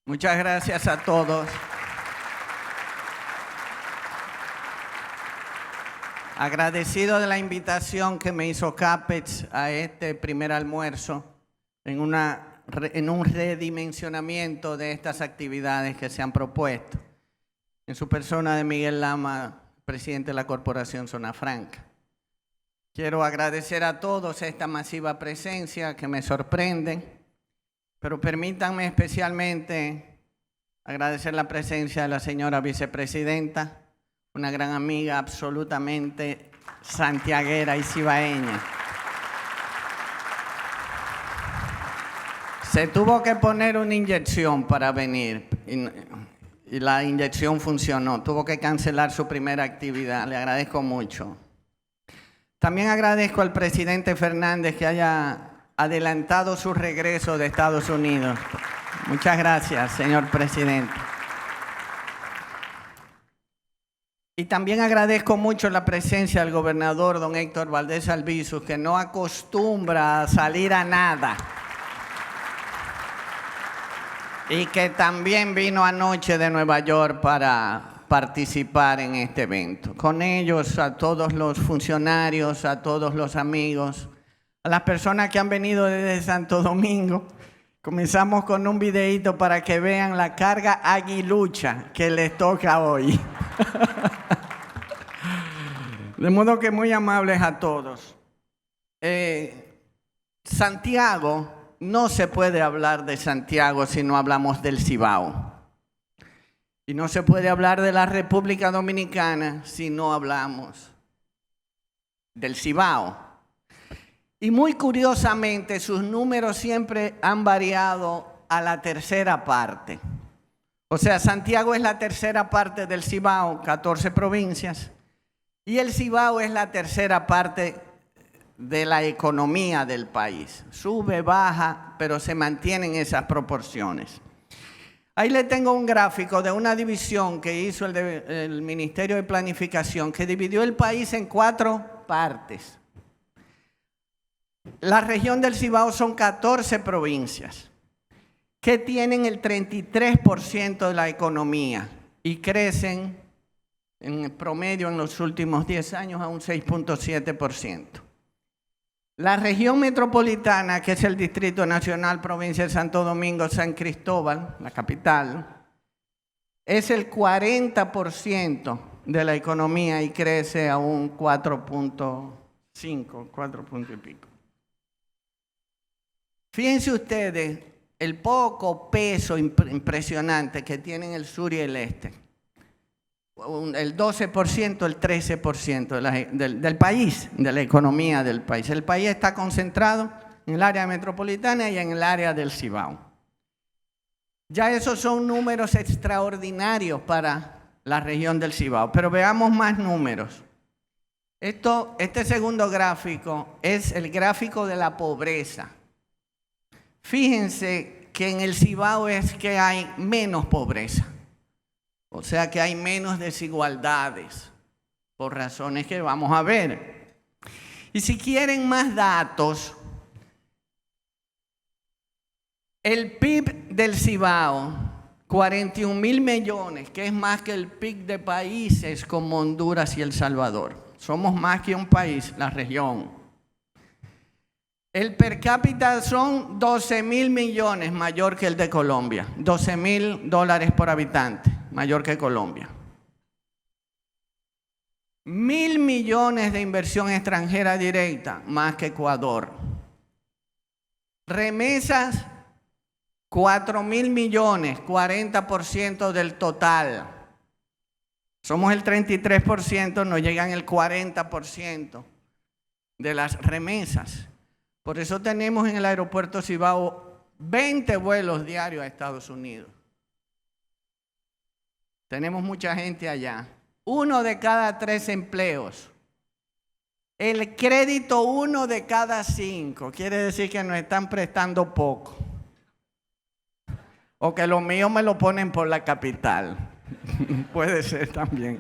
Muchas gracias a todos. Agradecido de la invitación que me hizo CAPEX a este primer almuerzo en un redimensionamiento de estas actividades que se han propuesto. En su persona de Miguel Lama, presidente de la Corporación Zona Franca. Quiero agradecer a todos esta masiva presencia que me sorprende, pero permítanme especialmente agradecer la presencia de la señora vicepresidenta, una gran amiga absolutamente santiaguera y cibaeña. Se tuvo que poner una inyección para venir y la inyección funcionó. Tuvo que cancelar su primera actividad. Le agradezco mucho. También agradezco al presidente Fernández que haya adelantado su regreso de Estados Unidos. Muchas gracias, señor presidente. Y también agradezco mucho la presencia del gobernador, don Héctor Valdés Albizu, que no acostumbra a salir a nada. Y que también vino anoche de Nueva York para participar en este evento. Con ellos, a todos los funcionarios, a todos los amigos, a las personas que han venido desde Santo Domingo. Comenzamos con un videíto para que vean la carga aguilucha que les toca hoy. De modo que muy amables a todos. Santiago, no se puede hablar de Santiago si no hablamos del Cibao. Y no se puede hablar de la República Dominicana si no hablamos del Cibao. Y muy curiosamente, sus números siempre han variado a la tercera parte. O sea, Santiago es la tercera parte del Cibao, 14 provincias. Y el Cibao es la tercera parte de la economía del país. Sube, baja, pero se mantienen esas proporciones. Ahí le tengo un gráfico de una división que hizo el Ministerio de Planificación, que dividió el país en 4 partes. La región del Cibao son 14 provincias que tienen el 33% de la economía y crecen en promedio en los últimos 10 años a un 6.7%. La región metropolitana, que es el Distrito Nacional, provincia de Santo Domingo, San Cristóbal, la capital, es el 40% de la economía y crece a un 4.5, 4 puntos y pico. Fíjense ustedes el poco peso impresionante que tienen el sur y el este. El 12%, el 13% del país, de la economía del país. El país está concentrado en el área metropolitana y en el área del Cibao. Ya esos son números extraordinarios para la región del Cibao, pero veamos más números. Este segundo gráfico es el gráfico de la pobreza. Fíjense que en el Cibao es que hay menos pobreza. O sea que hay menos desigualdades, por razones que vamos a ver. Y si quieren más datos, el PIB del Cibao, 41.000 millones, que es más que el PIB de países como Honduras y El Salvador. Somos más que un país, la región. El per cápita son 12.000 millones, mayor que el de Colombia. $12.000 por habitante, mayor que Colombia. 1.000 millones de inversión extranjera directa, más que Ecuador. Remesas, 4.000 millones, 40% del total. Somos el 33%, nos llegan el 40% de las remesas. Por eso tenemos en el aeropuerto Cibao 20 vuelos diarios a Estados Unidos. Tenemos mucha gente allá. 1 de cada 3 empleos. El crédito 1 de cada 5. Quiere decir que nos están prestando poco. O que lo mío me lo ponen por la capital. Puede ser también.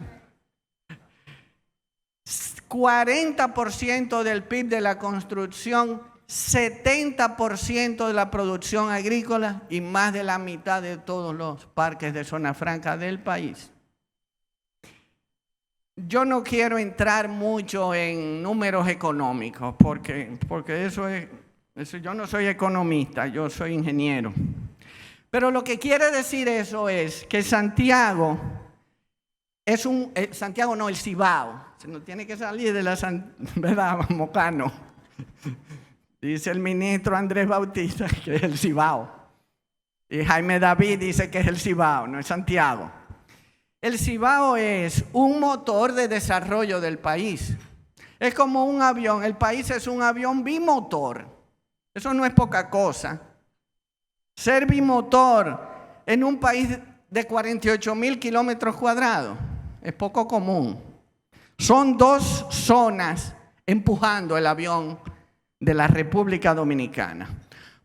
40% del PIB de la construcción 70% de la producción agrícola y más de la mitad de todos los parques de zona franca del país. Yo no quiero entrar mucho en números económicos porque eso yo no soy economista, yo soy ingeniero. Pero lo que quiere decir eso es que Santiago es Santiago no, el Cibao. Se nos tiene que salir de la ¿verdad, Mocano? Dice el ministro Andrés Bautista que es el Cibao. Y Jaime David dice que es el Cibao, no es Santiago. El Cibao es un motor de desarrollo del país. Es como un avión. El país es un avión bimotor. Eso no es poca cosa. Ser bimotor en un país de 48,000 kilómetros cuadrados es poco común. Son dos zonas empujando el avión de la República Dominicana.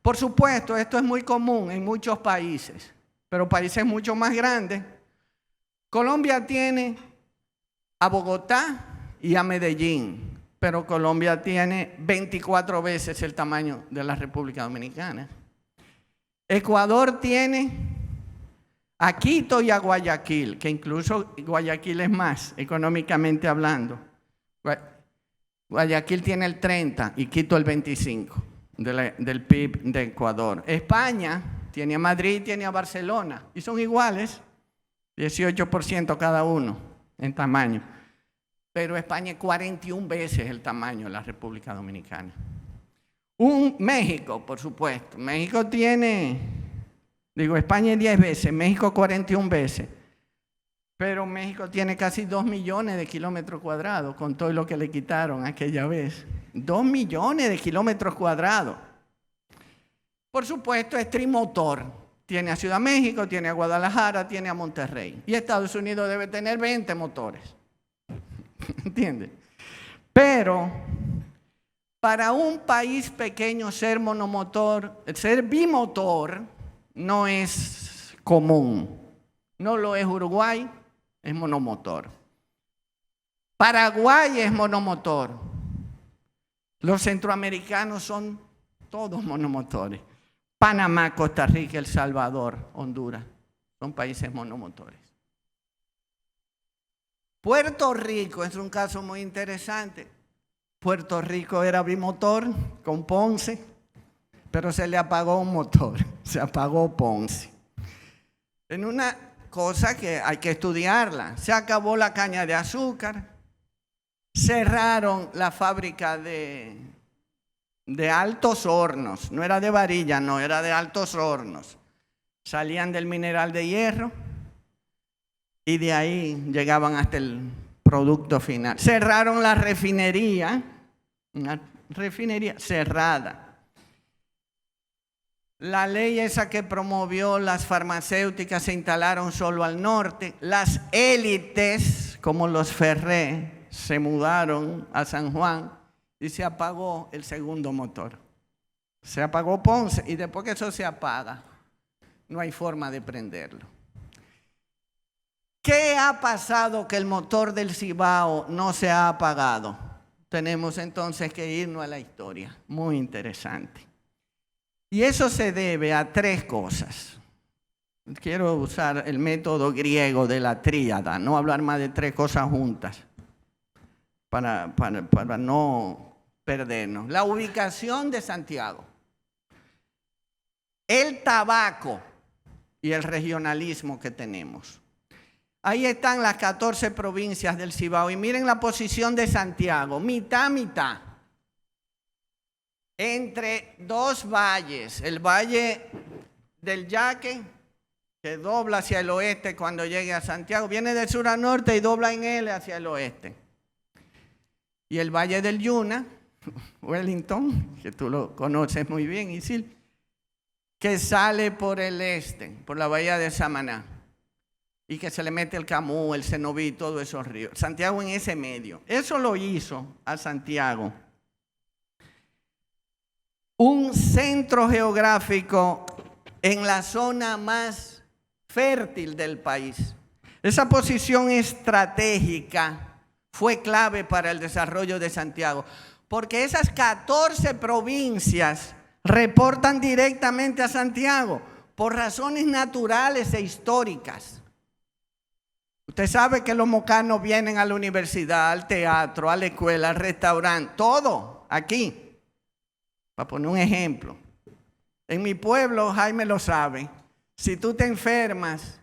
Por supuesto, esto es muy común en muchos países, pero países mucho más grandes. Colombia tiene a Bogotá y a Medellín, pero Colombia tiene 24 veces el tamaño de la República Dominicana. Ecuador tiene a Quito y a Guayaquil, que incluso Guayaquil es más económicamente hablando. Guayaquil tiene el 30 y Quito el 25 del PIB de Ecuador. España tiene a Madrid, tiene a Barcelona y son iguales, 18% cada uno en tamaño. Pero España es 41 veces el tamaño de la República Dominicana. México, por supuesto. México tiene, España es 10 veces, México 41 veces. Pero México tiene casi 2 millones de kilómetros cuadrados con todo lo que le quitaron aquella vez. 2 millones de kilómetros cuadrados. Por supuesto, es trimotor. Tiene a Ciudad México, tiene a Guadalajara, tiene a Monterrey. Y Estados Unidos debe tener 20 motores. ¿Entiendes? Pero para un país pequeño ser monomotor, ser bimotor, no es común. No lo es Uruguay, es monomotor. Paraguay es monomotor. Los centroamericanos son todos monomotores. Panamá, Costa Rica, El Salvador, Honduras, son países monomotores. Puerto Rico es un caso muy interesante. Puerto Rico era bimotor con Ponce, pero se le apagó un motor, se apagó Ponce. En una cosa que hay que estudiarla, se acabó la caña de azúcar, cerraron la fábrica de Altos Hornos, no era de varilla, no, era de Altos Hornos. Salían del mineral de hierro y de ahí llegaban hasta el producto final. Cerraron la refinería, una refinería cerrada. La ley esa que promovió las farmacéuticas se instalaron solo al norte. Las élites, como los Ferré, se mudaron a San Juan y se apagó el segundo motor. Se apagó Ponce y después que eso se apaga, no hay forma de prenderlo. ¿Qué ha pasado que el motor del Cibao no se ha apagado? Tenemos entonces que irnos a la historia, muy interesante. Y eso se debe a 3 cosas. Quiero usar el método griego de la tríada, no hablar más de 3 cosas juntas, para no perdernos. La ubicación de Santiago, el tabaco y el regionalismo que tenemos. Ahí están las 14 provincias del Cibao y miren la posición de Santiago, mitad, mitad. Entre 2 valles, el valle del Yaque, que dobla hacia el oeste cuando llegue a Santiago, viene de sur a norte y dobla en L hacia el oeste. Y el valle del Yuna, Wellington, que tú lo conoces muy bien, Isil, que sale por el este, por la bahía de Samaná, y que se le mete el Camus, el Cenoví, todos esos ríos. Santiago en ese medio. Eso lo hizo a Santiago un centro geográfico en la zona más fértil del país. Esa posición estratégica fue clave para el desarrollo de Santiago, porque esas 14 provincias reportan directamente a Santiago por razones naturales e históricas. Usted sabe que los mocanos vienen a la universidad, al teatro, a la escuela, al restaurante, todo aquí. Para poner un ejemplo. En mi pueblo, Jaime lo sabe, si tú te enfermas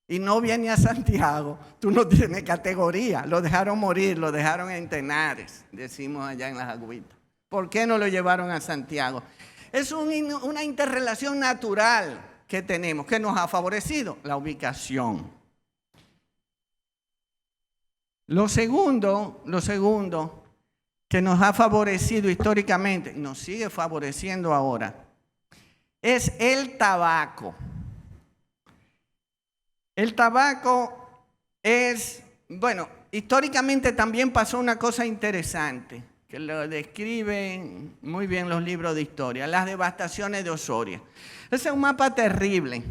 y no vienes a Santiago, tú no tienes categoría. Lo dejaron morir, lo dejaron en Tenares, decimos allá en las agüitas. ¿Por qué no lo llevaron a Santiago? Es una interrelación natural que tenemos, que nos ha favorecido la ubicación. Lo segundo que nos ha favorecido históricamente, y nos sigue favoreciendo ahora, es el tabaco. El tabaco es, bueno, históricamente también pasó una cosa interesante, que lo describen muy bien los libros de historia, las devastaciones de Osoria. Ese es un mapa terrible.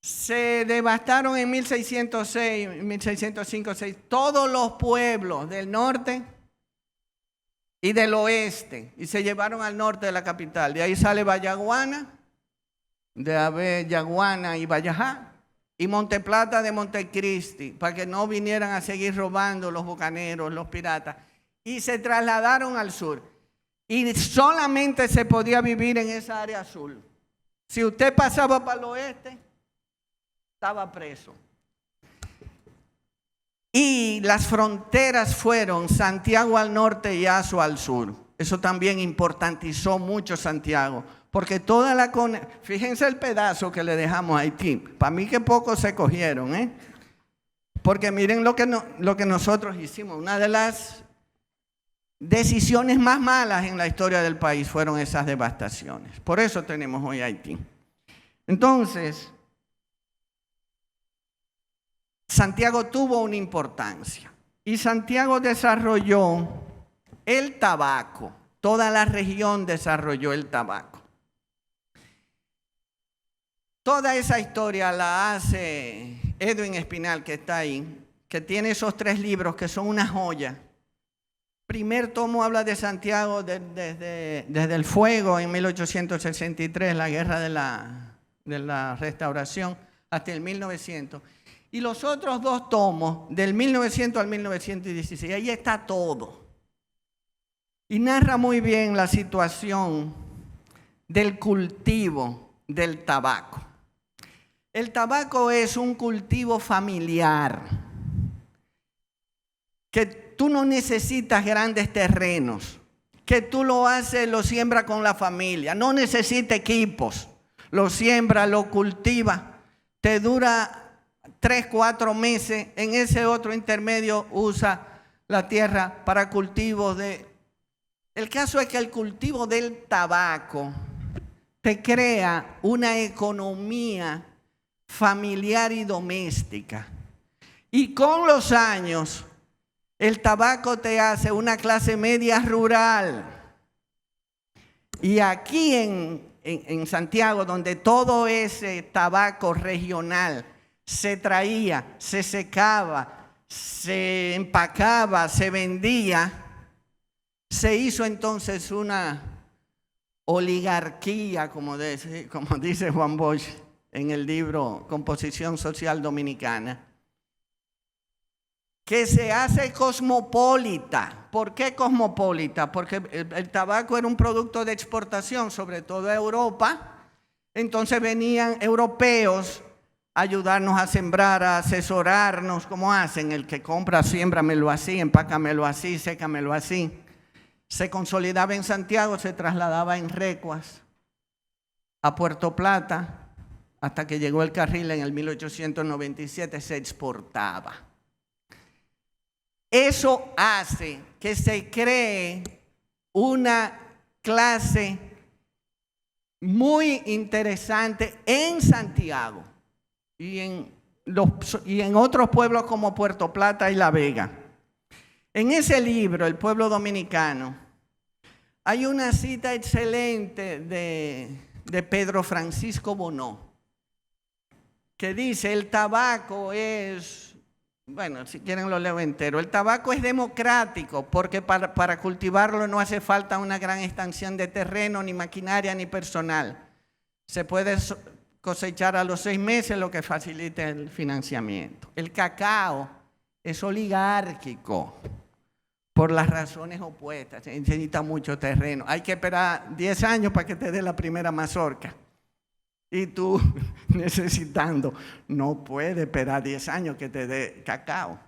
Se devastaron en 1606, 1605, 6, todos los pueblos del norte y del oeste, y se llevaron al norte de la capital. De ahí sale Vallaguana, de Yaguana y Vallajá, y Monteplata de Montecristi, para que no vinieran a seguir robando los bucaneros, los piratas. Y se trasladaron al sur. Y solamente se podía vivir en esa área azul. Si usted pasaba para el oeste, estaba preso. Y las fronteras fueron Santiago al norte y Azua al sur. Eso también importantizó mucho Santiago, porque fíjense el pedazo que le dejamos a Haití. Para mí que pocos se cogieron, porque miren lo que nosotros hicimos. Una de las decisiones más malas en la historia del país fueron esas devastaciones. Por eso tenemos hoy Haití. Entonces, Santiago tuvo una importancia y Santiago desarrolló el tabaco. Toda la región desarrolló el tabaco. Toda esa historia la hace Edwin Espinal, que está ahí, que tiene esos 3 libros que son una joya. Primer tomo habla de Santiago desde el fuego en 1863, la guerra de la restauración, hasta el 1900. Y los otros 2 tomos, del 1900 al 1916, ahí está todo. Y narra muy bien la situación del cultivo del tabaco. El tabaco es un cultivo familiar, que tú no necesitas grandes terrenos, que tú lo siembra con la familia, no necesita equipos, lo siembra, lo cultiva, te dura 3, 4 meses, en ese otro intermedio usa la tierra para cultivos de... El caso es que el cultivo del tabaco te crea una economía familiar y doméstica. Y con los años, el tabaco te hace una clase media rural. Y aquí en Santiago, donde todo ese tabaco regional se traía, se secaba, se empacaba, se vendía, se hizo entonces una oligarquía, como dice Juan Bosch en el libro Composición Social Dominicana, que se hace cosmopolita. ¿Por qué cosmopolita? Porque el tabaco era un producto de exportación, sobre todo a Europa. Entonces venían europeos a ayudarnos a sembrar, a asesorarnos, como hacen. El que compra, siémbramelo así, empácamelo así, sécamelo así. Se consolidaba en Santiago, se trasladaba en Recuas a Puerto Plata, hasta que llegó el carril en el 1897, se exportaba. Eso hace que se cree una clase muy interesante en Santiago y en otros pueblos como Puerto Plata y La Vega. En ese libro, El Pueblo Dominicano, hay una cita excelente de Pedro Francisco Bonó, que dice: el tabaco es Bueno, si quieren lo leo entero. El tabaco es democrático porque para cultivarlo no hace falta una gran extensión de terreno, ni maquinaria, ni personal. Se puede cosechar a los 6 meses, lo que facilita el financiamiento. El cacao es oligárquico por las razones opuestas. Se necesita mucho terreno. Hay que esperar 10 años para que te dé la primera mazorca. Y tú necesitando, no puedes esperar 10 años que te dé cacao.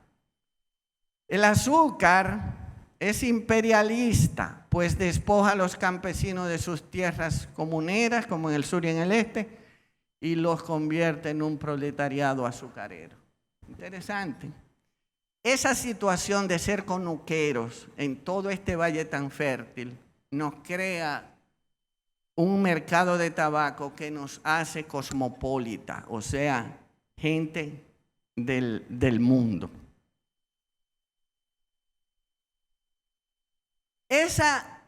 El azúcar es imperialista, pues despoja a los campesinos de sus tierras comuneras, como en el sur y en el este, y los convierte en un proletariado azucarero. Interesante. Esa situación de ser conuqueros en todo este valle tan fértil nos crea un mercado de tabaco que nos hace cosmopolita, o sea, gente del mundo. Esa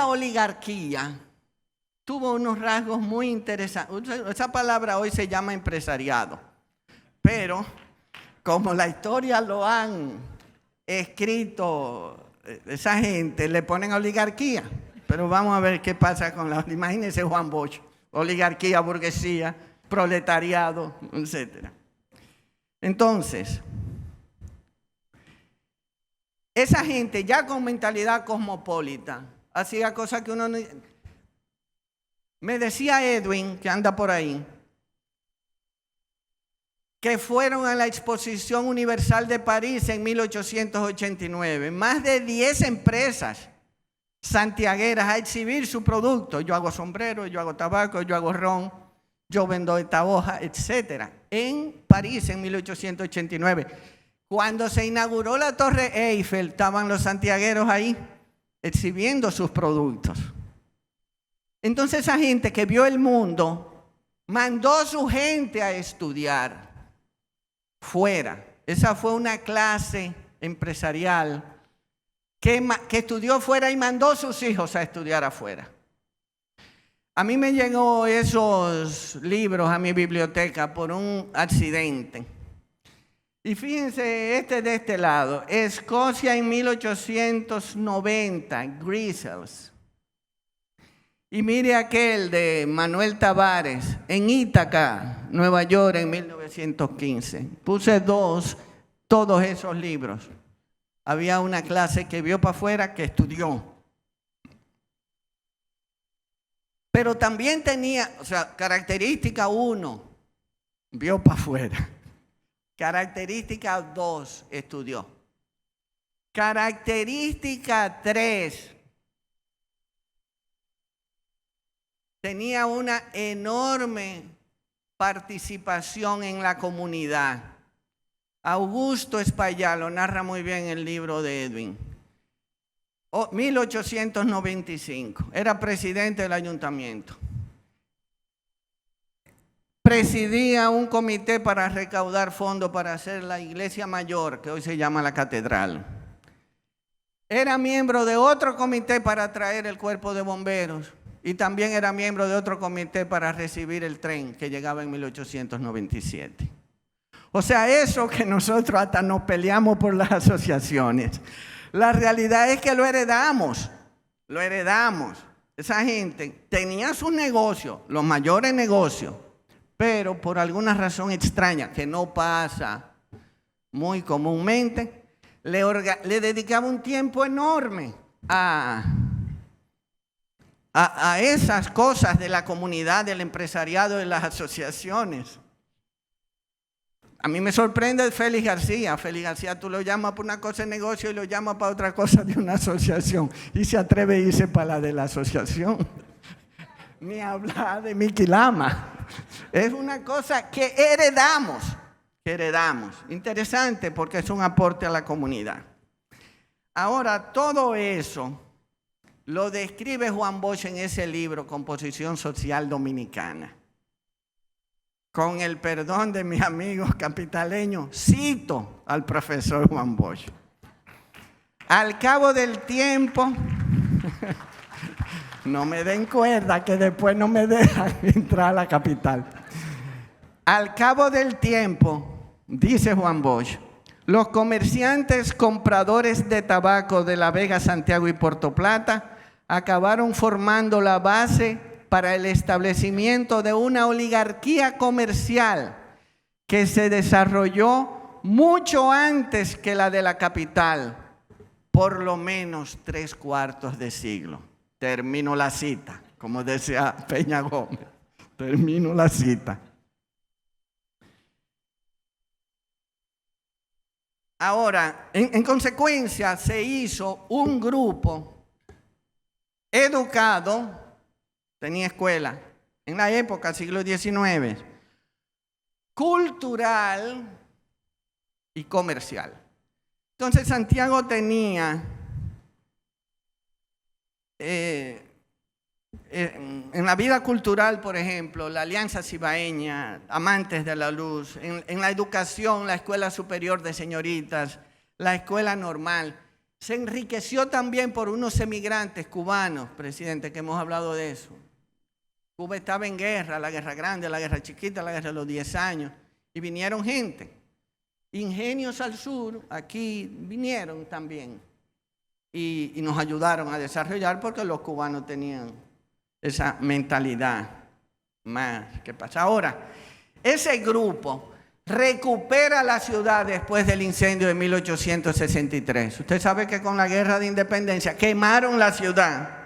oligarquía tuvo unos rasgos muy interesantes. Esa palabra hoy se llama empresariado, pero como la historia lo han escrito esa gente, le ponen oligarquía. Pero vamos a ver qué pasa con la... Imagínense Juan Bosch, oligarquía, burguesía, proletariado, etc. Entonces, esa gente ya con mentalidad cosmopolita hacía cosas que uno no... Me decía Edwin, que anda por ahí, que fueron a la Exposición Universal de París en 1889. Más de 10 empresas santiagueras a exhibir su producto. Yo hago sombrero, yo hago tabaco, yo hago ron, yo vendo esta hoja, etc. En París en 1889. Cuando se inauguró la Torre Eiffel, estaban los santiagueros ahí exhibiendo sus productos. Entonces esa gente que vio el mundo mandó a su gente a estudiar fuera. Esa fue una clase empresarial que estudió fuera y mandó a sus hijos a estudiar afuera. A mí me llegó esos libros a mi biblioteca por un accidente. Y fíjense, de este lado, Escocia en 1890, Grizzles. Y mire aquel de Manuel Tavares en Ítaca, Nueva York en 1915. Puse todos esos libros. Había una clase que vio para afuera que estudió. Pero también tenía, característica 1, vio para afuera. Característica 2, estudió. Característica 3, tenía una enorme participación en la comunidad. Augusto Espaillá lo narra muy bien en el libro de Edwin. 1895, era presidente del ayuntamiento. Presidía un comité para recaudar fondos para hacer la iglesia mayor, que hoy se llama la catedral. Era miembro de otro comité para traer el cuerpo de bomberos y también era miembro de otro comité para recibir el tren que llegaba en 1897. O sea, eso que nosotros hasta nos peleamos por las asociaciones. La realidad es que lo heredamos. Esa gente tenía sus negocios, los mayores negocios, pero por alguna razón extraña, que no pasa muy comúnmente, le dedicaba un tiempo enorme a esas cosas de la comunidad, del empresariado, de las asociaciones. A mí me sorprende Félix García. Félix García tú lo llamas por una cosa de negocio y lo llamas para otra cosa de una asociación. Y se atreve a irse para la de la asociación. Ni hablar de Miki Lama. Es una cosa que heredamos. Interesante porque es un aporte a la comunidad. Ahora, todo eso lo describe Juan Bosch en ese libro, Composición Social Dominicana. Con el perdón de mis amigos capitaleños, cito al profesor Juan Bosch. Al cabo del tiempo, no me den cuerda que después no me dejan entrar a la capital. Al cabo del tiempo, dice Juan Bosch, los comerciantes compradores de tabaco de La Vega, Santiago y Puerto Plata acabaron formando la base para el establecimiento de una oligarquía comercial que se desarrolló mucho antes que la de la capital, por lo menos 3/4 de siglo. Termino la cita, como decía Peña Gómez. Termino la cita. Ahora, en consecuencia, se hizo un grupo educado, tenía escuela, en la época, siglo XIX, cultural y comercial. Entonces, Santiago tenía en la vida cultural, por ejemplo, la Alianza Cibaeña, Amantes de la Luz, en la educación, la Escuela Superior de Señoritas, la Escuela Normal. Se enriqueció también por unos emigrantes cubanos, presidente, que hemos hablado de eso. Cuba estaba en guerra, la guerra grande, la guerra chiquita, la guerra de los 10 años, y vinieron gente. Ingenios al sur, aquí vinieron también, y nos ayudaron a desarrollar porque los cubanos tenían esa mentalidad más que pasa. Ahora, ese grupo recupera la ciudad después del incendio de 1863. Usted sabe que con la guerra de independencia quemaron la ciudad.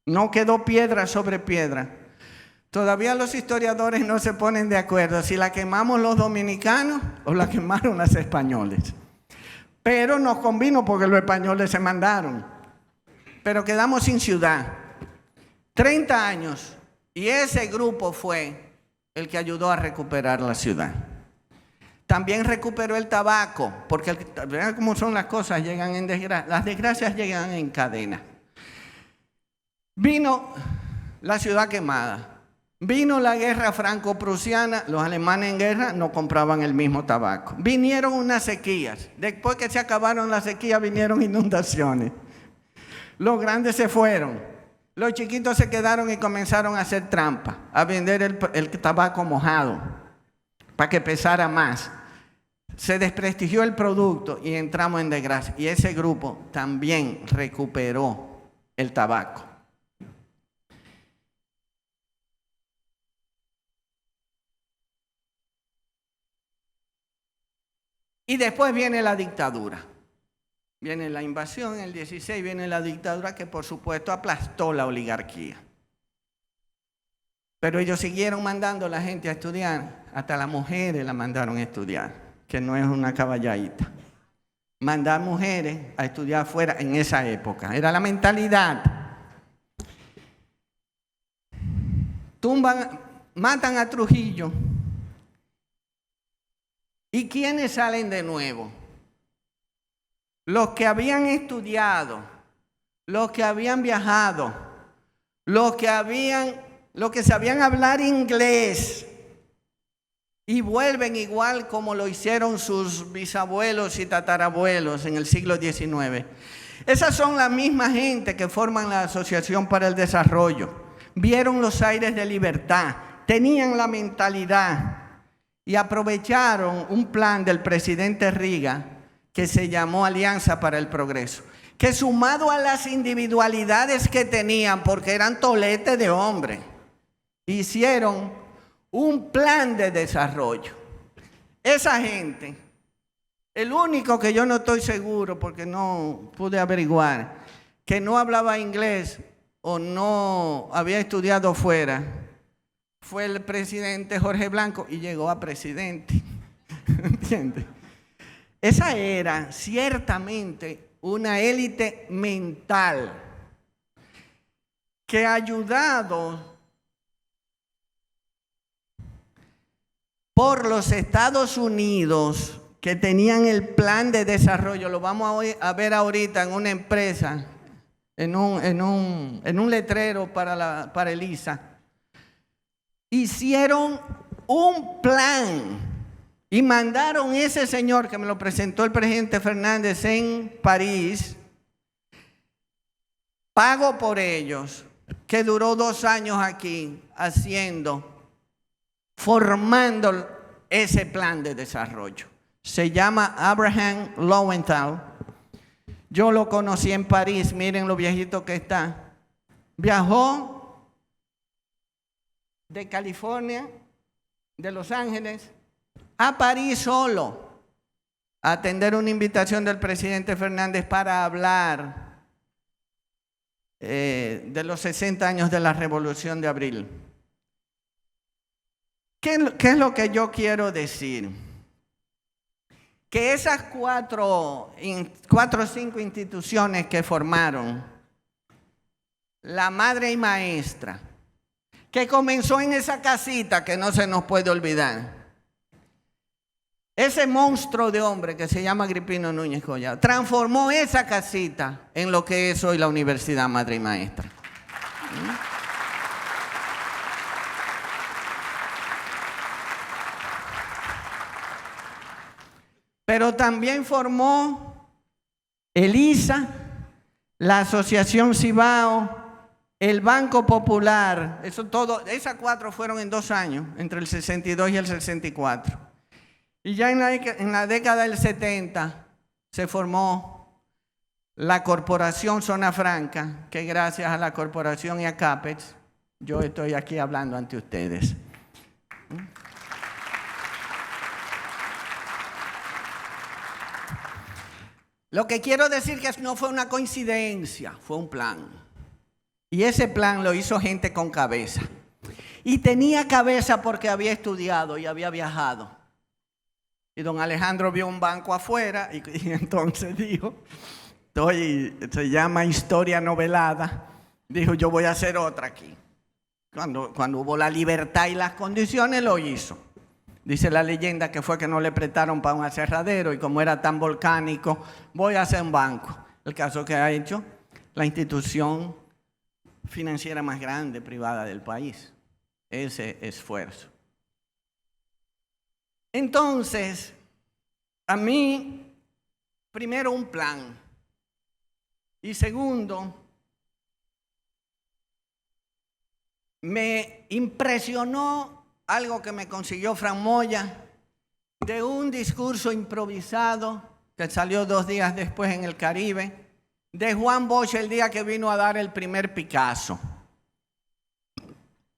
No quedó piedra sobre piedra. Todavía los historiadores no se ponen de acuerdo si la quemamos los dominicanos o la quemaron los españoles. Pero nos convino porque los españoles se mandaron. Pero quedamos sin ciudad. 30 años, y ese grupo fue el que ayudó a recuperar la ciudad. También recuperó el tabaco, porque vean cómo son las cosas, llegan en desgracia, las desgracias llegan en cadena. Vino la ciudad quemada, vino la guerra franco-prusiana, los alemanes en guerra no compraban el mismo tabaco. Vinieron unas sequías, después que se acabaron las sequías vinieron inundaciones. Los grandes se fueron. Los chiquitos se quedaron y comenzaron a hacer trampa, a vender el tabaco mojado para que pesara más. Se desprestigió el producto y entramos en desgracia. Y ese grupo también recuperó el tabaco. Y después viene la dictadura. Viene la invasión en el 16, viene la dictadura que por supuesto aplastó la oligarquía. Pero ellos siguieron mandando a la gente a estudiar, hasta las mujeres la mandaron a estudiar, que no es una caballadita. Mandar mujeres a estudiar afuera en esa época, era la mentalidad. Matan a Trujillo. ¿Y quiénes salen de nuevo? Los que habían estudiado, los que habían viajado, los que sabían hablar inglés y vuelven igual como lo hicieron sus bisabuelos y tatarabuelos en el siglo XIX. Esas son la misma gente que forman la Asociación para el Desarrollo. Vieron los aires de libertad, tenían la mentalidad y aprovecharon un plan del presidente Riga que se llamó Alianza para el Progreso, que sumado a las individualidades que tenían, porque eran toletes de hombres, hicieron un plan de desarrollo. Esa gente, el único que yo no estoy seguro, porque no pude averiguar, que no hablaba inglés o no había estudiado fuera, fue el presidente Jorge Blanco y llegó a presidente. ¿Entiendes? Esa era ciertamente una élite mental que ayudado por los Estados Unidos que tenían el plan de desarrollo, lo vamos a ver ahorita en una empresa, en un letrero para el ISA, hicieron un plan. Y mandaron ese señor que me lo presentó el presidente Fernández en París, pago por ellos, que duró 2 años aquí formando ese plan de desarrollo. Se llama Abraham Lowenthal. Yo lo conocí en París, miren lo viejito que está. Viajó de California, de Los Ángeles, a París solo, a atender una invitación del presidente Fernández para hablar de los 60 años de la Revolución de Abril. ¿Qué es lo que yo quiero decir? Que esas cuatro o cinco instituciones que formaron la madre y maestra, que comenzó en esa casita que no se nos puede olvidar, ese monstruo de hombre que se llama Agripino Núñez Collado, transformó esa casita en lo que es hoy la Universidad Madre y Maestra. Pero también formó el ISA, la Asociación Cibao, el Banco Popular. Esas cuatro fueron en 2 años, entre el 62 y el 64. Y ya en la década del 70 se formó la Corporación Zona Franca, que gracias a la corporación y a CAPEX, yo estoy aquí hablando ante ustedes. Lo que quiero decir que no fue una coincidencia, fue un plan. Y ese plan lo hizo gente con cabeza. Y tenía cabeza porque había estudiado y había viajado. Y don Alejandro vio un banco afuera y entonces dijo, se llama historia novelada, dijo yo voy a hacer otra aquí. Cuando hubo la libertad y las condiciones lo hizo. Dice la leyenda que fue que no le prestaron para un aserradero y como era tan volcánico, voy a hacer un banco. El caso que ha hecho la institución financiera más grande privada del país. Ese esfuerzo. Entonces, a mí, primero un plan. Y segundo, me impresionó algo que me consiguió Fran Moya, de un discurso improvisado que salió 2 días después en el Caribe, de Juan Bosch el día que vino a dar el primer Picasso.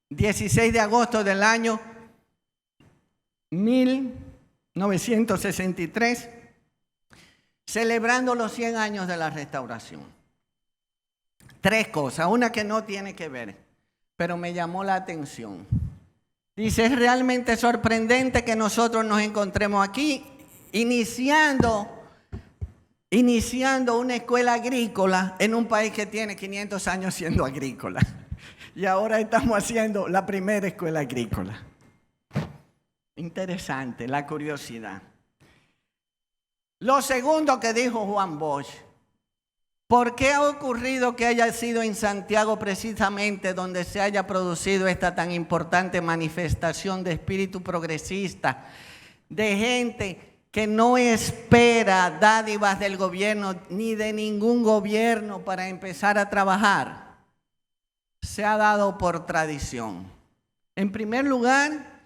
16 de agosto del año 1963, celebrando los 100 años de la Restauración. 3 cosas, una que no tiene que ver, pero me llamó la atención. Dice, es realmente sorprendente que nosotros nos encontremos aquí iniciando una escuela agrícola en un país que tiene 500 años siendo agrícola. Y ahora estamos haciendo la primera escuela agrícola. Interesante, la curiosidad. Lo segundo que dijo Juan Bosch, ¿por qué ha ocurrido que haya sido en Santiago precisamente donde se haya producido esta tan importante manifestación de espíritu progresista, de gente que no espera dádivas del gobierno ni de ningún gobierno para empezar a trabajar? Se ha dado por tradición. En primer lugar,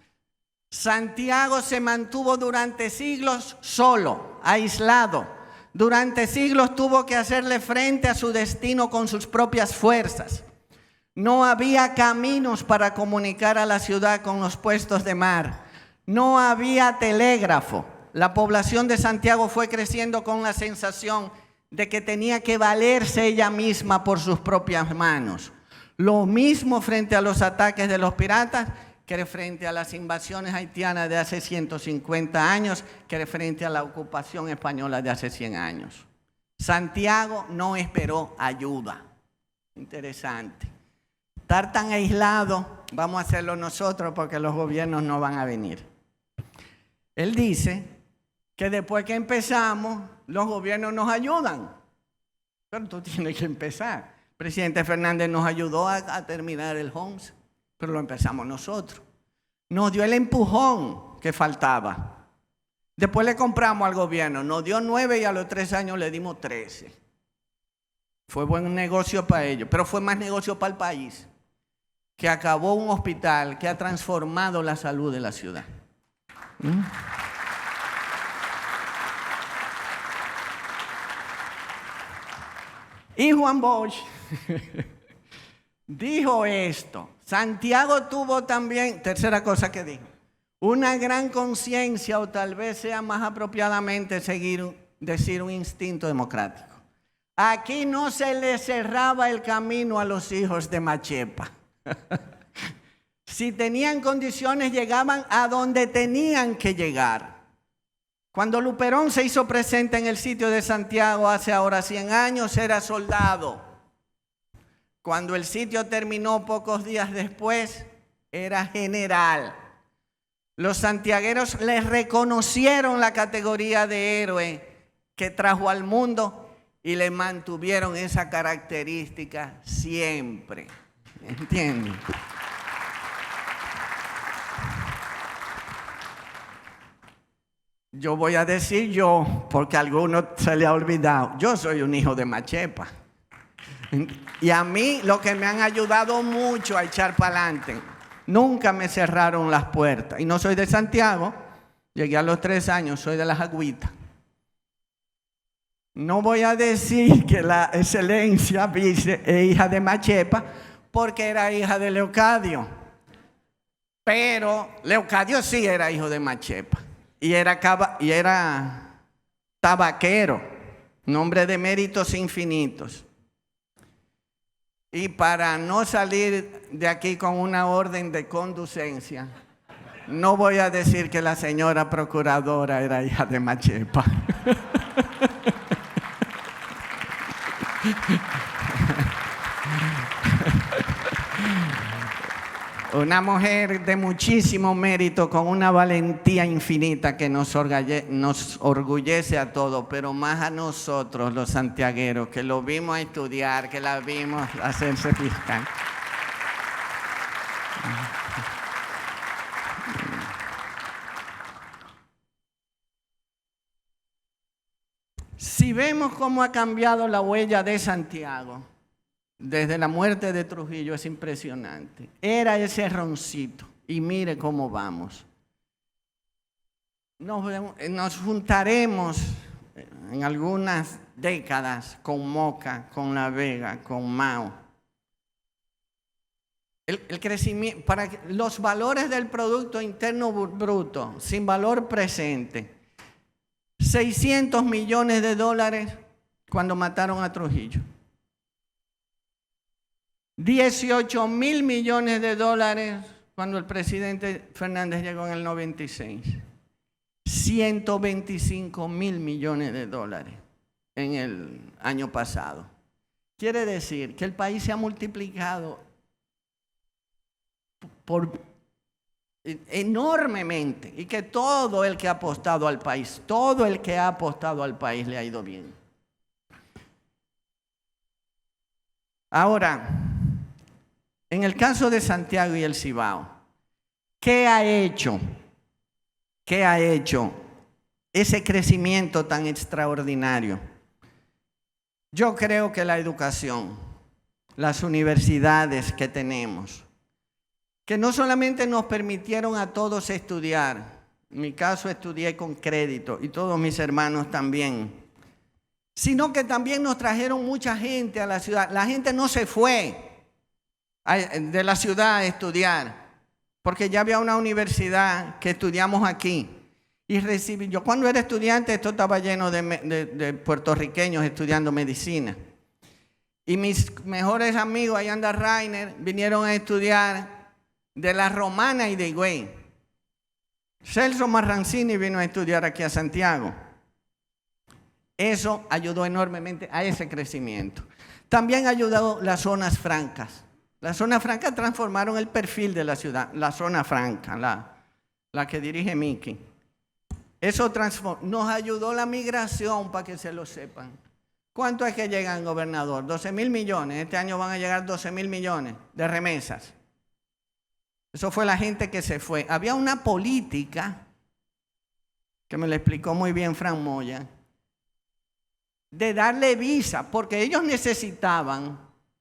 Santiago se mantuvo durante siglos solo, aislado. Durante siglos tuvo que hacerle frente a su destino con sus propias fuerzas. No había caminos para comunicar a la ciudad con los puestos de mar. No había telégrafo. La población de Santiago fue creciendo con la sensación de que tenía que valerse ella misma por sus propias manos. Lo mismo frente a los ataques de los piratas que frente a las invasiones haitianas de hace 150 años, que frente a la ocupación española de hace 100 años. Santiago no esperó ayuda. Interesante. Estar tan aislado, vamos a hacerlo nosotros porque los gobiernos no van a venir. Él dice que después que empezamos, los gobiernos nos ayudan. Pero tú tienes que empezar. El presidente Fernández nos ayudó a terminar el Homs. Pero lo empezamos nosotros. Nos dio el empujón que faltaba. Después le compramos al gobierno. Nos dio 9 y a los 3 años le dimos 13. Fue buen negocio para ellos, pero fue más negocio para el país, que acabó un hospital que ha transformado la salud de la ciudad. Y Juan Bosch dijo esto. Santiago tuvo también, tercera cosa que dijo, una gran conciencia, o tal vez sea más apropiadamente decir un instinto democrático. Aquí no se le cerraba el camino a los hijos de Machepa. Si tenían condiciones, llegaban a donde tenían que llegar. Cuando Luperón se hizo presente en el sitio de Santiago hace ahora 100 años, era soldado. Cuando el sitio terminó pocos días después, era general. Los santiagueros le reconocieron la categoría de héroe que trajo al mundo y le mantuvieron esa característica siempre. ¿Entienden? Yo voy a decir yo, porque a algunos se le ha olvidado, yo soy un hijo de Machepa. Y a mí lo que me han ayudado mucho a echar para adelante, nunca me cerraron las puertas. Y no soy de Santiago, llegué a los 3 años, soy de Las Agüitas. No voy a decir que la excelencia vice es hija de Machepa, porque era hija de Leocadio. Pero Leocadio sí era hijo de Machepa. Y era tabaquero, nombre de méritos infinitos. Y para no salir de aquí con una orden de conducencia, no voy a decir que la señora procuradora era hija de Machepa. Una mujer de muchísimo mérito, con una valentía infinita que nos orgullece a todos, pero más a nosotros los santiagueros, que lo vimos estudiar, que la vimos hacerse fiscal. Si vemos cómo ha cambiado la huella de Santiago desde la muerte de Trujillo, es impresionante. Era ese roncito y mire cómo vamos. Nos juntaremos en algunas décadas con Moca, con La Vega, con Mao. El crecimiento, para los valores del Producto Interno Bruto, sin valor presente, 600 millones de dólares cuando mataron a Trujillo. 18,000 millones de dólares cuando el presidente Fernández llegó en el 96. 125,000 millones de dólares en el año pasado. Quiere decir que el país se ha multiplicado enormemente y que todo el que ha apostado al país, le ha ido bien. Ahora, en el caso de Santiago y el Cibao, ¿qué ha hecho ese crecimiento tan extraordinario? Yo creo que la educación, las universidades que tenemos, que no solamente nos permitieron a todos estudiar, en mi caso estudié con crédito y todos mis hermanos también, sino que también nos trajeron mucha gente a la ciudad. La gente no se fue de la ciudad a estudiar, porque ya había una universidad que estudiamos aquí. Y yo cuando era estudiante, esto estaba lleno de puertorriqueños estudiando medicina. Y mis mejores amigos, ahí anda Rainer, vinieron a estudiar de La Romana y de Higüey. Celso Marrancini vino a estudiar aquí a Santiago. Eso ayudó enormemente a ese crecimiento. También ayudó las zonas francas. Las zonas francas transformaron el perfil de la ciudad. La zona franca, la que dirige Miki. Eso nos ayudó la migración, para que se lo sepan. ¿Cuánto es que llegan, gobernador? 12,000 millones. Este año van a llegar 12,000 millones de remesas. Eso fue la gente que se fue. Había una política, que me lo explicó muy bien Fran Moya, de darle visa, porque ellos necesitaban,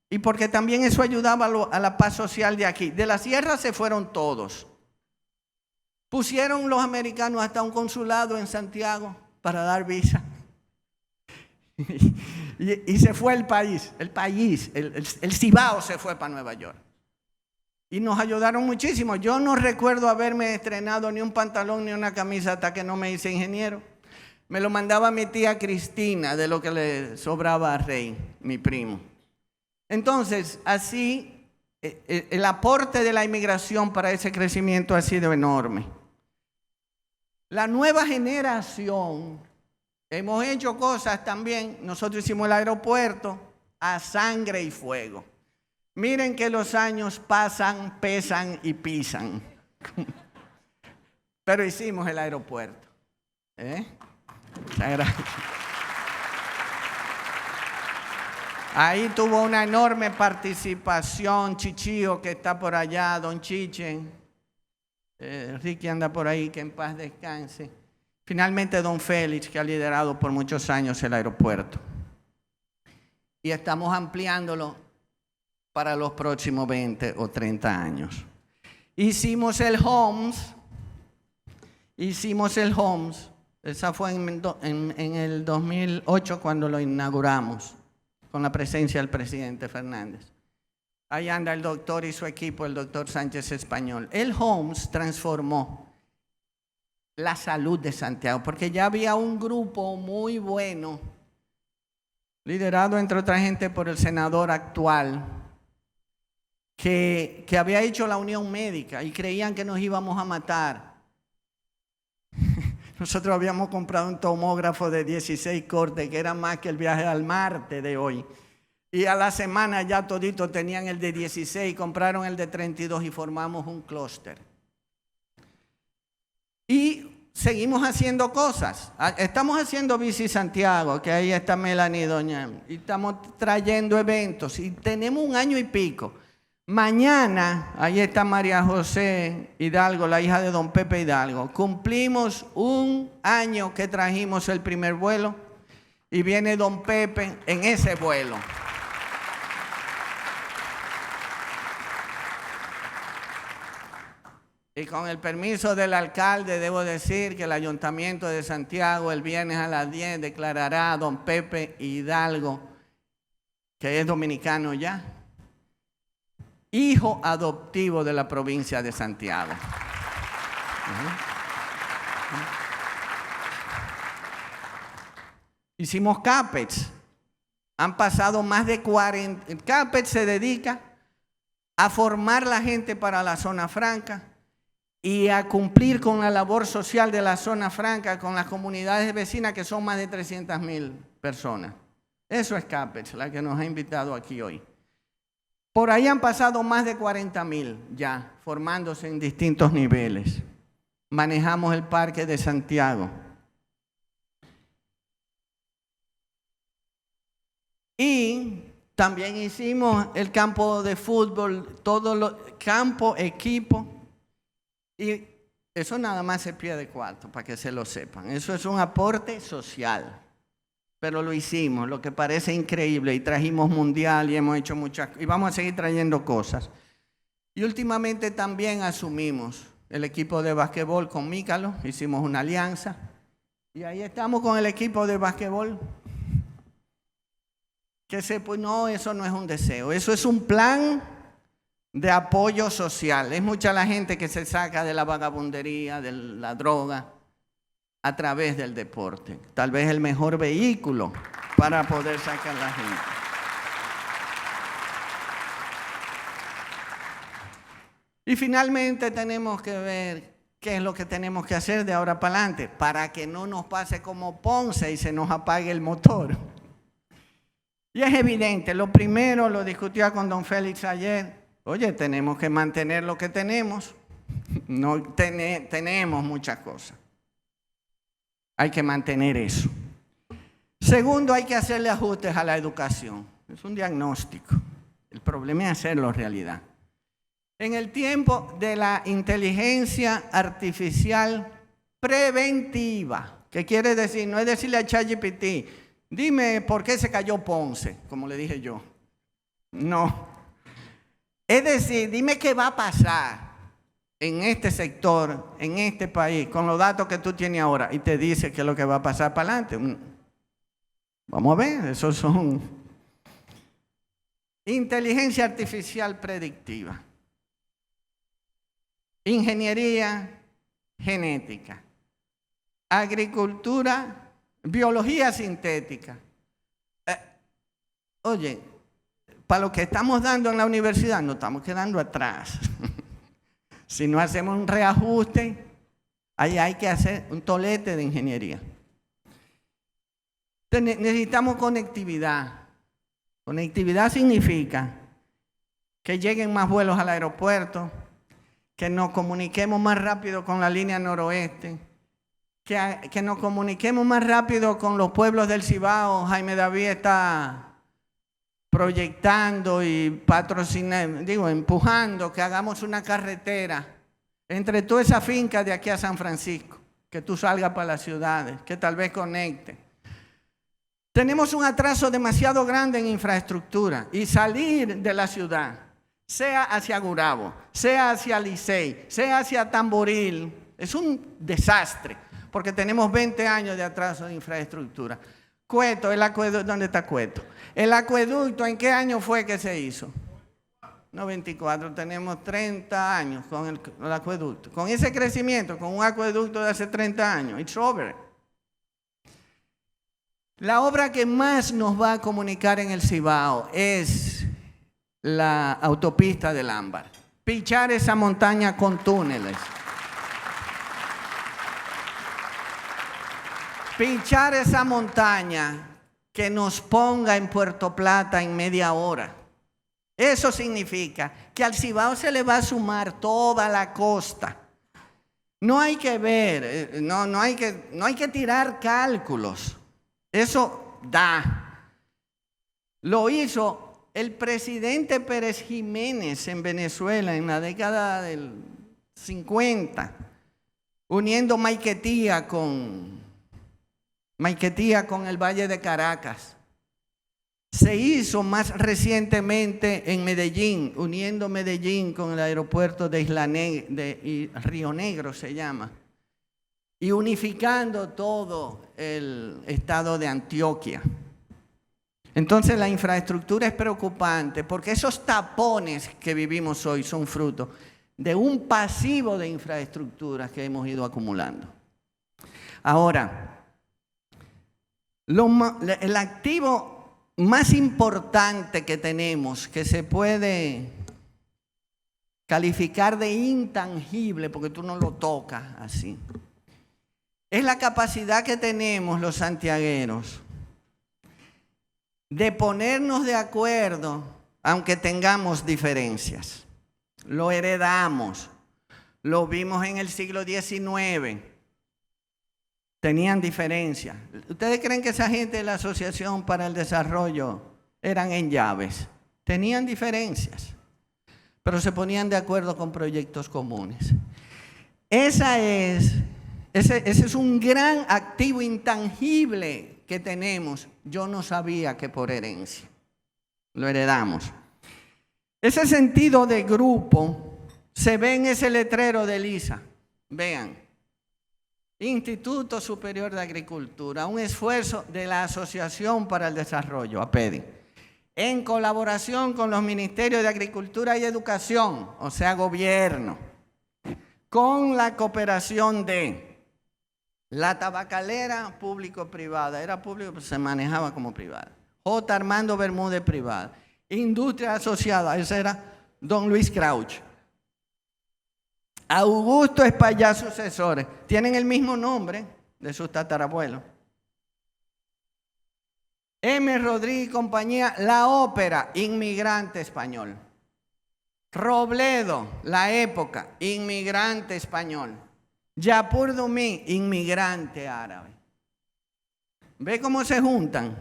y porque también eso ayudaba a la paz social de aquí. De la sierra se fueron todos. Pusieron los americanos hasta un consulado en Santiago para dar visa. Y se fue el Cibao se fue para Nueva York. Y nos ayudaron muchísimo. Yo no recuerdo haberme estrenado ni un pantalón ni una camisa hasta que no me hice ingeniero. Me lo mandaba mi tía Cristina de lo que le sobraba a Rey, mi primo. Entonces, así, el aporte de la inmigración para ese crecimiento ha sido enorme. La nueva generación, hemos hecho cosas también. Nosotros hicimos el aeropuerto a sangre y fuego. Miren que los años pasan, pesan y pisan. Pero hicimos el aeropuerto. Muchas gracias. Ahí tuvo una enorme participación Chichío, que está por allá, don Chichen. Ricky anda por ahí, que en paz descanse. Finalmente don Félix, que ha liderado por muchos años el aeropuerto. Y estamos ampliándolo para los próximos 20 o 30 años. Hicimos el Homs. Esa fue en el 2008 cuando lo inauguramos, con la presencia del presidente Fernández. Ahí anda el doctor y su equipo, el doctor Sánchez Español. El Homs transformó la salud de Santiago, porque ya había un grupo muy bueno, liderado entre otra gente por el senador actual, que había hecho la unión médica y creían que nos íbamos a matar. Nosotros habíamos comprado un tomógrafo de 16 cortes, que era más que el viaje al Marte de hoy. Y a la semana ya toditos tenían el de 16, compraron el de 32 y formamos un clúster. Y seguimos haciendo cosas. Estamos haciendo Bici Santiago, que ahí está Melanie, doña. Y estamos trayendo eventos. Y tenemos 1 año y pico. Mañana, ahí está María José Hidalgo, la hija de don Pepe Hidalgo. Cumplimos 1 año que trajimos el primer vuelo. Y viene don Pepe en ese vuelo. Y con el permiso del alcalde, debo decir que el Ayuntamiento de Santiago el viernes a las 10 declarará a don Pepe Hidalgo, que es dominicano ya, hijo adoptivo de la provincia de Santiago. Hicimos CAPEX. Han pasado más de 40. CAPEX se dedica a formar la gente para la zona franca y a cumplir con la labor social de la zona franca con las comunidades vecinas, que son más de 300,000 personas. Eso es CAPEX, la que nos ha invitado aquí hoy. Por ahí han pasado más de 40,000 ya, formándose en distintos niveles. Manejamos el Parque de Santiago. Y también hicimos el campo de fútbol, todo lo campo, equipo. Y eso nada más se pide cuarto, para que se lo sepan. Eso es un aporte social. Pero lo hicimos, lo que parece increíble, y trajimos mundial y hemos hecho muchas, y vamos a seguir trayendo cosas. Y últimamente también asumimos el equipo de basquetbol con Mícalo, hicimos una alianza, y ahí estamos con el equipo de basquetbol. Pues no, eso no es un deseo, eso es un plan de apoyo social. Es mucha la gente que se saca de la vagabundería, de la droga, a través del deporte. Tal vez el mejor vehículo para poder sacar a la gente. Y finalmente tenemos que ver qué es lo que tenemos que hacer de ahora para adelante para que no nos pase como Ponce y se nos apague el motor. Y es evidente, lo primero lo discutía con don Félix ayer. Oye, tenemos que mantener lo que tenemos. No tenemos muchas cosas. Hay que mantener eso. Segundo, hay que hacerle ajustes a la educación. Es un diagnóstico. El problema es hacerlo realidad. En el tiempo de la inteligencia artificial preventiva, ¿qué quiere decir? No es decirle a ChatGPT, dime por qué se cayó Ponce, como le dije yo. No. Es decir, dime qué va a pasar en este sector, en este país, con los datos que tú tienes ahora, y te dice qué es lo que va a pasar para adelante. Vamos a ver, esos son inteligencia artificial predictiva, ingeniería genética, agricultura, biología sintética. Oye, para lo que estamos dando en la universidad, nos estamos quedando atrás. Si no hacemos un reajuste, ahí hay que hacer un tolete de ingeniería. Necesitamos conectividad. Conectividad significa que lleguen más vuelos al aeropuerto, que nos comuniquemos más rápido con la línea noroeste, que nos comuniquemos más rápido con los pueblos del Cibao. Jaime David está proyectando y patrocinando, empujando que hagamos una carretera entre toda esa finca de aquí a San Francisco, que tú salgas para las ciudades, que tal vez conecte. Tenemos un atraso demasiado grande en infraestructura y salir de la ciudad, sea hacia Gurabo, sea hacia Licey, sea hacia Tamboril, es un desastre porque tenemos 20 años de atraso de infraestructura. Cueto, el acueducto, ¿dónde está Cueto? El acueducto, ¿en qué año fue que se hizo? 94, tenemos 30 años con el acueducto. Con ese crecimiento, con un acueducto de hace 30 años, it's over. La obra que más nos va a comunicar en el Cibao es la autopista del Ámbar. Pichar esa montaña con túneles. Pichar esa montaña que nos ponga en Puerto Plata en media hora. Eso significa que al Cibao se le va a sumar toda la costa. No hay que ver, no hay que tirar cálculos. Eso da. Lo hizo el presidente Pérez Jiménez en Venezuela en la década del 50, uniendo Maiquetía con el Valle de Caracas. Se hizo más recientemente en Medellín, uniendo Medellín con el aeropuerto de Río Negro se llama, y unificando todo el estado de Antioquia. Entonces la infraestructura es preocupante porque esos tapones que vivimos hoy son fruto de un pasivo de infraestructuras que hemos ido acumulando. Ahora, el activo más importante que tenemos, que se puede calificar de intangible porque tú no lo tocas así, es la capacidad que tenemos los santiagueros de ponernos de acuerdo aunque tengamos diferencias. Lo heredamos, lo vimos en el siglo XIX. Tenían diferencias. ¿Ustedes creen que esa gente de la Asociación para el Desarrollo eran en llaves? Tenían diferencias, pero se ponían de acuerdo con proyectos comunes. Ese es un gran activo intangible que tenemos. Yo no sabía que por herencia. Lo heredamos. Ese sentido de grupo se ve en ese letrero de Lisa. Vean. Instituto Superior de Agricultura, un esfuerzo de la Asociación para el Desarrollo, APEDI, en colaboración con los Ministerios de Agricultura y Educación, o sea, gobierno, con la cooperación de la tabacalera público-privada, era público, pero se manejaba como privada, J. Armando Bermúdez privada, Industria Asociada, ese era don Luis Crouch, Augusto Espaillá sucesores, tienen el mismo nombre de sus tatarabuelos. M. Rodríguez y compañía, La Ópera, inmigrante español. Robledo, La Época, inmigrante español. Yapur Dumí, inmigrante árabe. ¿Ve cómo se juntan?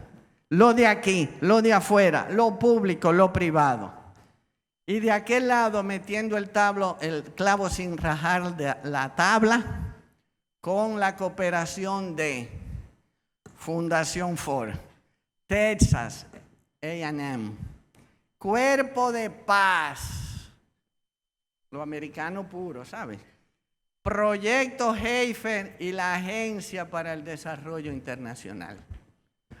Lo de aquí, lo de afuera, lo público, lo privado. Y de aquel lado metiendo el clavo sin rajar de la tabla con la cooperación de Fundación Ford, Texas A&M, Cuerpo de Paz, Lo americano puro, ¿sabes? Proyecto Heifer y la Agencia para el Desarrollo Internacional.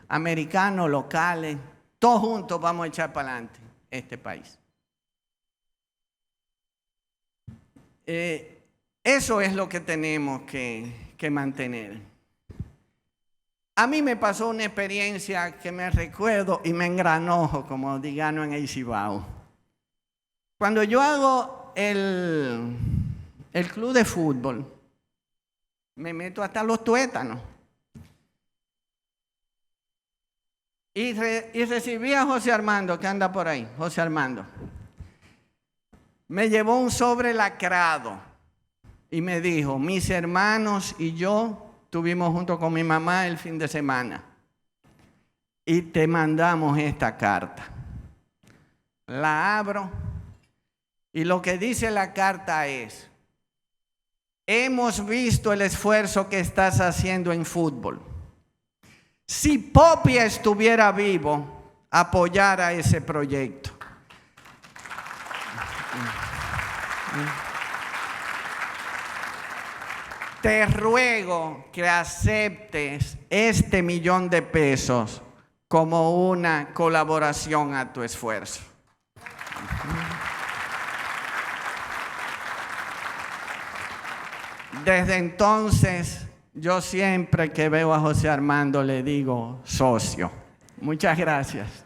Americanos, locales, todos juntos vamos a echar para adelante este país. Eso es lo que tenemos que mantener. A mí me pasó una experiencia que me recuerdo y me engranojo, como digamos en el Cibao. Cuando yo hago el club de fútbol, me meto hasta los tuétanos. Y recibí a José Armando, que anda por ahí, José Armando. Me llevó un sobre lacrado y me dijo, mis hermanos y yo estuvimos junto con mi mamá el fin de semana y te mandamos esta carta. La abro y lo que dice la carta es, hemos visto el esfuerzo que estás haciendo en fútbol. Si Popia estuviera vivo, apoyara ese proyecto. Te ruego que aceptes este $1,000,000 de pesos como una colaboración a tu esfuerzo. Desde entonces, yo siempre que veo a José Armando le digo socio. Muchas gracias.